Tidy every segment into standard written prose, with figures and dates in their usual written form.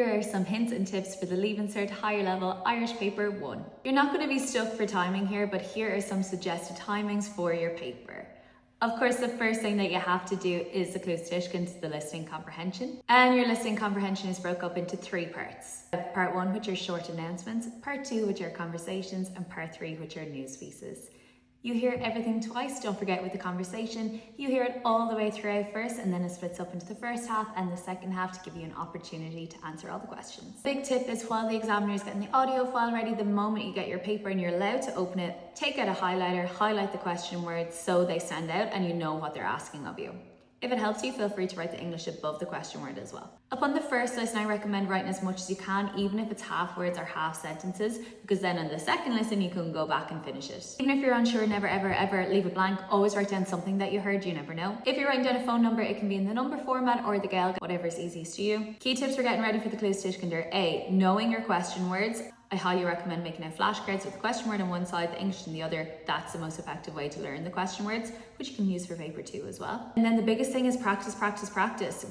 Here are some hints and tips for the Leaving Cert Higher Level Irish Paper 1. You're not going to be stuck for timing here, but here are some suggested timings for your paper. Of course, the first thing that you have to do is the Clús Tuiscint, the listening comprehension. And your listening comprehension is broke up into 3 parts. Part 1, which are short announcements, Part 2, which are conversations, and Part 3, which are news pieces. You hear everything twice, don't forget with the conversation. You hear it all the way throughout first, and then it splits up into the first half and the second half to give you an opportunity to answer all the questions. Big tip is while the examiner is getting the audio file ready, the moment you get your paper and you're allowed to open it, take out a highlighter, highlight the question words so they stand out and you know what they're asking of you. If it helps you, feel free to write the English above the question word as well. Upon the first listen, I recommend writing as much as you can, even if it's half words or half sentences, because then on the second listen, you can go back and finish it. Even if you're unsure, never ever leave it blank. Always write down something that you heard, you never know. If you're writing down a phone number, it can be in the number format or the Gaeilge, whatever is easiest to you. Key tips for getting ready for the Clús Tuiscint are A, knowing your question words. I highly recommend making out flashcards with the question word on one side, the English on the other. That's the most effective way to learn the question words, which you can use for paper 2 as well. And then the biggest thing is practice.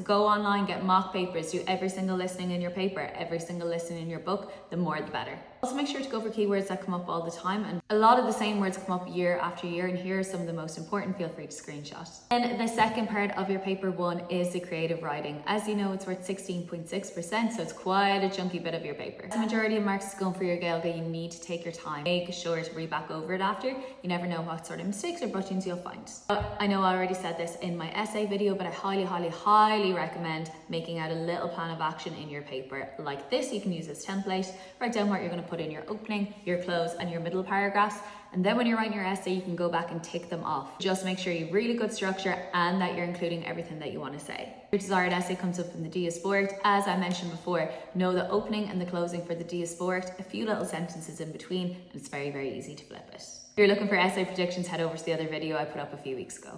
Go online, get mock papers, do every single listening in your paper, every single listening in your book. The more the better. Also make sure to go for keywords that come up all the time, and a lot of the same words come up year after year, and here are some of the most important. Feel free to screenshot. And the second part of your paper 1 is the creative writing. As you know, it's worth 16.6%, so it's quite a chunky bit of your paper. As the majority of marks is going for your Gaeilge, you need to take your time. Make sure to read back over it after. You never know what sort of mistakes or buttons you'll find. I know I already said this in my essay video, but I highly recommend making out a little plan of action in your paper like this. You can use this template. Write down what you're going to put in your opening, your close, and your middle paragraphs. And then when you're writing your essay, you can go back and tick them off. Just make sure you have really good structure and that you're including everything that you want to say. Your desired essay comes up in the DS Sport. As I mentioned before, know the opening and the closing for the DS Sport, a few little sentences in between, and it's very easy to flip it. If you're looking for essay predictions, head over to the other video I put up a few weeks ago.